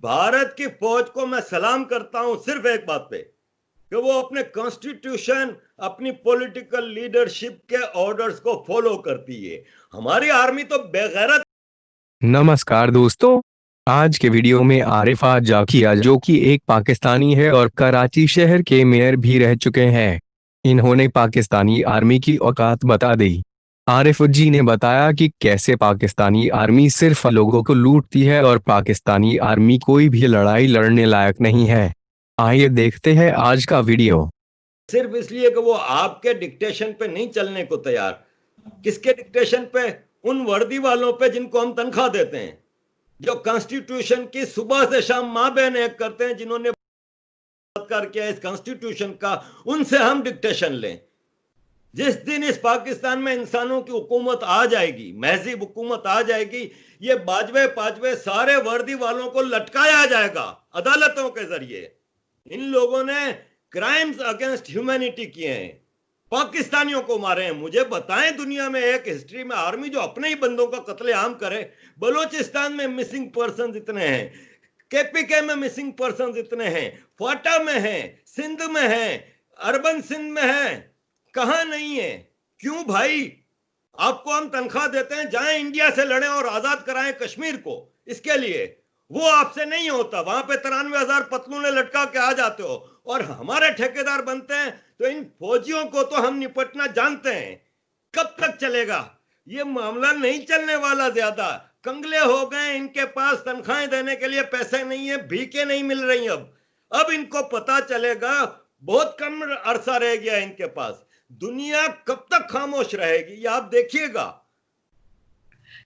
भारत की फौज को मैं सलाम करता हूं सिर्फ एक बात पे कि वो अपने कॉन्स्टिट्यूशन, अपनी पॉलिटिकल लीडरशिप के ऑर्डर्स को फॉलो करती है। हमारी आर्मी तो बेगैरत। नमस्कार दोस्तों। आज के वीडियो में आरिफ आज जाकिया जो कि एक पाकिस्तानी है और कराची शहर के मेयर भी रह चुके हैं, इन्होंने पाकिस्तानी आर्मी की औकात बता दी। आरिफ जी ने बताया कि कैसे पाकिस्तानी आर्मी सिर्फ लोगों को लूटती है और पाकिस्तानी आर्मी कोई भी लड़ाई लड़ने लायक नहीं है। आइए देखते हैं आज का वीडियो। सिर्फ इसलिए कि वो आपके डिक्टेशन पे नहीं चलने को तैयार। किसके डिक्टेशन पे? उन वर्दी वालों पे जिनको हम तनख्वाह देते हैं, जो कॉन्स्टिट्यूशन की सुबह से शाम मां बहन एक करते हैं, जिन्होंने बलात्कार किया इस कॉन्स्टिट्यूशन का, उनसे हम डिक्टेशन लें। जिस दिन इस पाकिस्तान में इंसानों की हुकूमत आ जाएगी, महज़ीब हुकूमत आ जाएगी, ये बाजवे पाजवे सारे वर्दी वालों को लटकाया जाएगा अदालतों के जरिए। इन लोगों ने क्राइम्स अगेंस्ट ह्यूमैनिटी किए हैं, पाकिस्तानियों को मारे हैं। मुझे बताएं दुनिया में एक हिस्ट्री में आर्मी जो अपने ही बंदों का कत्लेआम करे। बलूचिस्तान में मिसिंग पर्सन इतने हैं, केपीके में मिसिंग पर्सन इतने हैं, क्वाटा में हैं, सिंध में हैं, अर्बन सिंध में हैं, कहां नहीं है? क्यों भाई? आपको हम तनख्वाह देते हैं, जाएं इंडिया से लड़ें और आजाद कराएं कश्मीर को। इसके लिए वो आपसे नहीं होता। वहां पे 93,000 पतलूने लटका के आ जाते हो और हमारे ठेकेदार बनते हैं। तो इन फौजियों को तो हम निपटना जानते हैं। कब तक चलेगा ये मामला? नहीं चलने वाला। ज्यादा कंगले हो गए, इनके पास तनख्वाहें देने के लिए पैसे नहीं है, भीखे नहीं मिल रही। अब इनको पता चलेगा, बहुत कम अरसा रह गया इनके पास। दुनिया कब तक खामोश रहेगी, ये आप देखिएगा।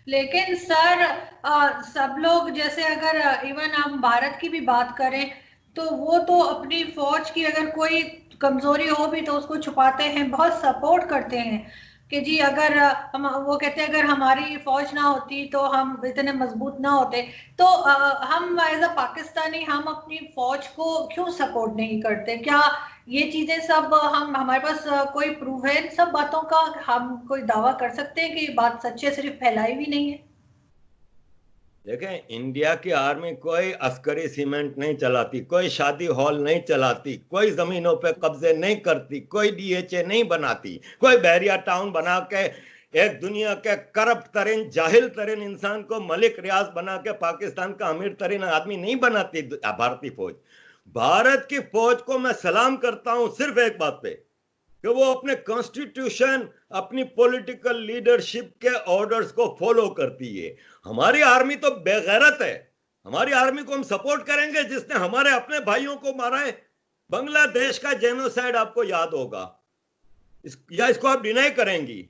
लेकिन सर सब लोग जैसे अगर इवन हम भारत की भी बात करें तो वो तो अपनी फौज की अगर कोई कमजोरी हो भी तो उसको छुपाते हैं, बहुत सपोर्ट करते हैं कि जी अगर हम वो कहते हैं अगर हमारी फौज ना होती तो हम इतने मजबूत ना होते। तो हम एज अ पाकिस्तानी हम अपनी फौज को क्यों सपोर्ट नहीं करते? क्या ये चीजें सब हम हमारे पास कोई प्रूफ है इन सब बातों का? हम कोई दावा कर सकते हैं कि ये बात सच है, सिर्फ फैलाई भी नहीं है? देखें, इंडिया की आर्मी कोई अस्करी सीमेंट नहीं चलाती, कोई शादी हॉल नहीं चलाती, कोई जमीनों पे कब्जे नहीं करती, कोई डीएचए नहीं बनाती, कोई बहरिया टाउन बना के एक दुनिया के करप्ट तरीन जाहिल तरीन इंसान को मलिक रियाज बना के पाकिस्तान का अमीर तरीन आदमी नहीं बनाती भारतीय फौज। भारत की फौज को मैं सलाम करता हूं सिर्फ एक बात पे कि वो अपने कॉन्स्टिट्यूशन, अपनी पॉलिटिकल लीडरशिप के ऑर्डर्स को फॉलो करती है। हमारी आर्मी तो बेगैरत है। हमारी आर्मी को हम सपोर्ट करेंगे जिसने हमारे अपने भाइयों को मारा है। बांग्लादेश का जेनोसाइड आपको याद होगा, या इसको आप डिनाई करेंगी?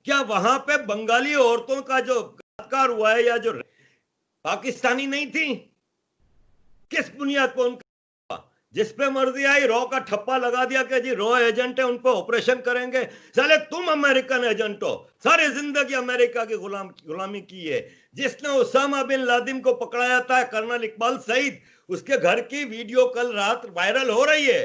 क्या वहां पे बंगाली औरतों का जो बलात्कार हुआ है, या जो पाकिस्तानी नहीं थी? किस बुनियाद पर उनका? जिसपे मर्जी आई रॉ का ठप्पा लगा दिया कि जी रॉ एजेंट है, उन पर ऑपरेशन करेंगे। साले तुम अमेरिकन एजेंट हो, सारी जिंदगी अमेरिका की गुलामी की है। जिसने उसामा बिन लादेन को पकड़ाया था, कर्नल इकबाल सईद, उसके घर की वीडियो कल रात वायरल हो रही है,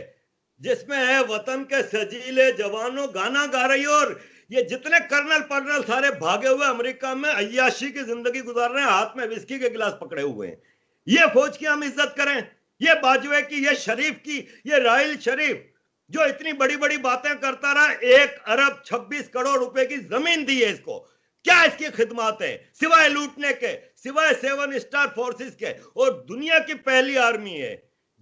जिसमें है वतन के सजीले जवानों गाना गा रही है। और ये जितने कर्नल पर्नल सारे भागे हुए अमेरिका में अय्याशी की जिंदगी गुजार रहे हैं, हाथ में विस्की के गिलास पकड़े हुए हैं। ये फौज की हम इज्जत करें? ये बाजवे की, ये शरीफ की, ये राहिल शरीफ जो इतनी बड़ी बड़ी बातें करता रहा, 1 अरब 26 करोड़ रुपए की जमीन दी है इसको। क्या इसकी खिदमत है सिवाय लूटने के, सिवाय 7 स्टार फोर्सेस के? और दुनिया की पहली आर्मी है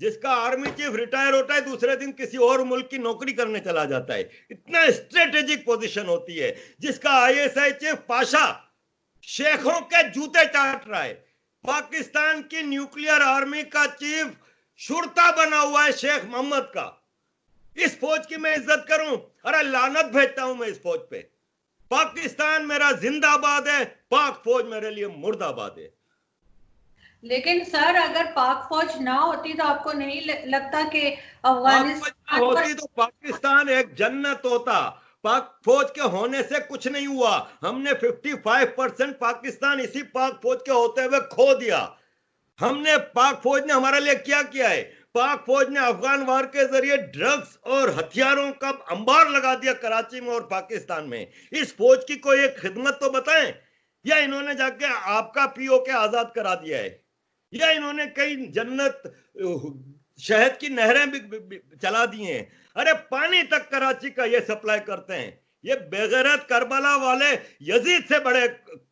जिसका आर्मी चीफ रिटायर होता है, दूसरे दिन किसी और मुल्क की नौकरी करने चला जाता है। इतना स्ट्रेटेजिक पोजीशन होती है। जिसका आईएसआई चीफ पाशा शेखों के जूते चाट रहा है। पाकिस्तान की न्यूक्लियर आर्मी का चीफ शुरता बना हुआ है शेख मोहम्मद का। इस फौज की मैं इज्जत करूं? अरे लानत भेजता हूं मैं इस फौज पे। पाकिस्तान मेरा जिंदाबाद है, पाक फौज मेरे लिए मुर्दाबाद है। लेकिन सर अगर पाक फौज ना होती तो आपको नहीं लगता कि अफगानिस्तान होती तो पाकिस्तान एक जन्नत होता। पाक फौज के होने से कुछ नहीं हुआ। हमने 55% पाकिस्तान इसी पाक फौज के होते हुए खो दिया। हमने, पाक फौज ने हमारे लिए क्या किया है? पाक फौज ने अफगान वार के जरिए ड्रग्स और हथियारों का अंबार लगा दिया कराची में और पाकिस्तान में। इस फौज की कोई एक खिदमत तो बताएं, या इन्होंने जाके आपका पीओके आजाद करा दिया है? या इन्होंने कई जन्नत शहद की नहरें भी चला दी हैं। अरे पानी तक कराची का ये सप्लाई करते हैं। ये बेगैरत करबला वाले यजीद से बड़े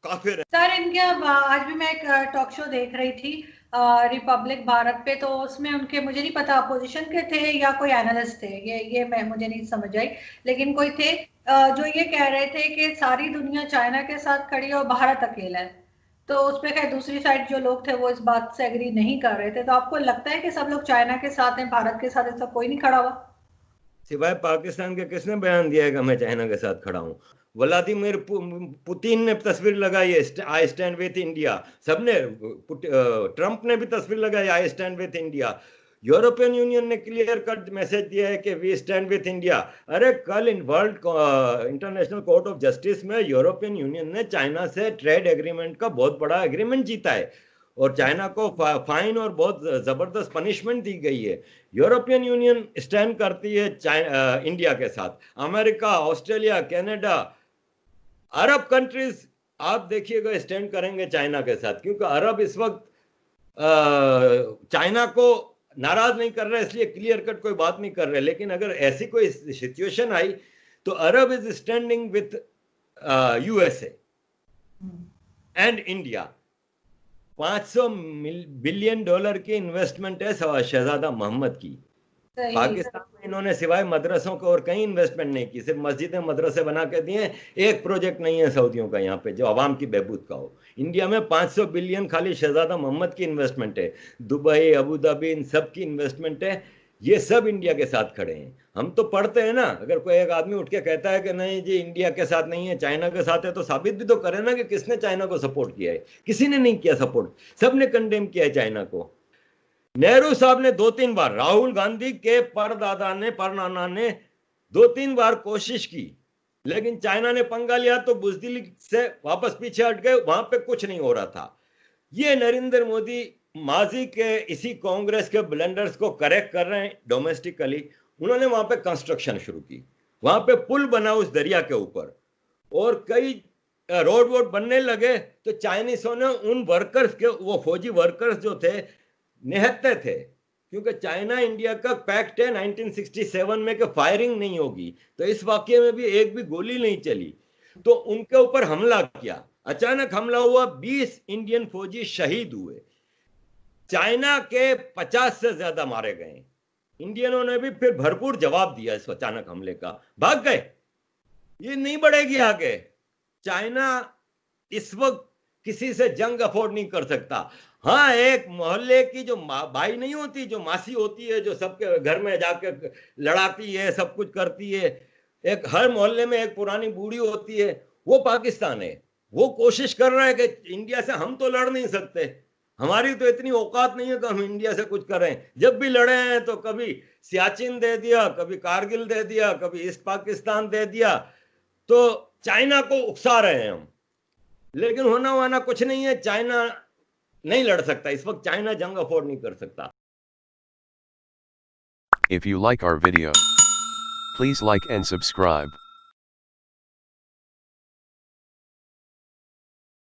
काफिर हैं। सर इनके आज भी मैं एक टॉक शो देख रही थी रिपब्लिक भारत पे, तो उसमें उनके, मुझे नहीं पता अपोजिशन के थे या कोई एनालिस्ट थे, ये मैं मुझे नहीं समझ आई, लेकिन कोई थे जो ये कह रहे थे कि सारी दुनिया चाइना के साथ खड़ी है और भारत अकेला है। तो उस पे खैर दूसरी साइड जो लोग थे वो इस बात से एग्री नहीं कर रहे थे। तो आपको लगता है कि सब लोग चाइना के साथ हैं, भारत के साथ ऐसा कोई नहीं खड़ा हुआ? सिवाय पाकिस्तान के किसने बयान दिया है कि मैं चाइना के साथ खड़ा हूं? व्लादिमीर पुतिन ने तस्वीर लगाई है, आई स्टैंड विथ इंडिया। सबने, ट्रंप ने भी तस्वीर लगाई, I stand with India. European union ने क्लियर कट मैसेज दिया है कि वी स्टैंड विथ इंडिया। अरे कल in world international court of justice में यूरोपियन यूनियन ने चाइना से ट्रेड एग्रीमेंट का बहुत बड़ा एग्रीमेंट जीता है और चाइना को फाइन और बहुत जबरदस्त पनिशमेंट दी गई है। यूरोपियन यूनियन स्टैंड करती है इंडिया के साथ। अमेरिका, ऑस्ट्रेलिया, कनाडा, अरब कंट्रीज आप देखिएगा स्टैंड करेंगे चाइना के साथ, क्योंकि अरब इस वक्त चाइना को नाराज नहीं कर रहे, इसलिए क्लियर कट कोई बात नहीं कर रहे। लेकिन अगर ऐसी कोई सिचुएशन आई तो Arab is standing with USA and India. $500 billion की इन्वेस्टमेंट है शहजादा मोहम्मद की। पाकिस्तान में इन्होंने सिवाय मदरसों को और कहीं इन्वेस्टमेंट नहीं की, सिर्फ मस्जिदें मदरसे बना के दिए। एक प्रोजेक्ट नहीं है सऊदियों का यहाँ पे जो आवाम की बहबूद का हो। इंडिया में 500 बिलियन खाली शहजादा मोहम्मद की इन्वेस्टमेंट है। दुबई, अबू धाबी, इन सब की इन्वेस्टमेंट है। ये सब इंडिया के साथ खड़े हैं। हम तो पढ़ते हैं ना, अगर कोई एक आदमी उठ के कहता है कि नहीं जी इंडिया के साथ नहीं है, चाइना के साथ है, तो साबित भी तो करे ना कि किसने चाइना को सपोर्ट किया है। किसी ने नहीं किया सपोर्ट, सबने कंडेम किया है चाइना को। नेहरू साहब ने 2-3 बार, राहुल गांधी के परनाना ने 2-3 बार कोशिश की, लेकिन चाइना ने पंगा लिया तो बुजदिली से वापस पीछे हट गए, वहां पे कुछ नहीं हो रहा था। ये नरेंद्र मोदी माजी के इसी कांग्रेस के ब्लंडर्स को करेक्ट कर रहे हैं डोमेस्टिकली। उन्होंने वहां पे कंस्ट्रक्शन शुरू की, वहां पे पुल बना उस दरिया के ऊपर और कई रोड वोड बनने लगे। तो चाइनीसों ने उन वर्कर्स के, वो फौजी वर्कर्स जो थे, निहत्ते थे, क्योंकि चाइना इंडिया का पैक्ट है 1967 में कि फायरिंग नहीं होगी। तो इस वाकये में भी एक भी गोली नहीं चली, तो उनके ऊपर हमला किया। अचानक हमला हुआ, 20 इंडियन फौजी शहीद हुए, चाइना के 50 से ज्यादा मारे गए। इंडियनों ने भी फिर भरपूर जवाब दिया इस अचानक हमले का, भाग गए। ये नहीं बढ़ेगी आगे। चाइना इस वक्त किसी से जंग अफोर्ड नहीं कर सकता। हाँ, एक मोहल्ले की जो भाई नहीं होती, जो मासी होती है, जो सबके घर में जाके लड़ाती है, सब कुछ करती है, एक हर मोहल्ले में एक पुरानी बूढ़ी होती है, वो पाकिस्तान है। वो कोशिश कर रहा है कि इंडिया से हम तो लड़ नहीं सकते, हमारी तो इतनी औकात नहीं है कि हम इंडिया से कुछ करें। जब भी लड़े हैं तो कभी सियाचिन दे दिया, कभी कारगिल दे दिया, कभी ईस्ट पाकिस्तान दे दिया। तो चाइना को उकसा रहे हैं हम, लेकिन होना वाना कुछ नहीं है। चाइना नहीं लड़ सकता इस वक्त, चाइना जंग अफोर्ड नहीं कर सकता। If you like our video, please like and subscribe.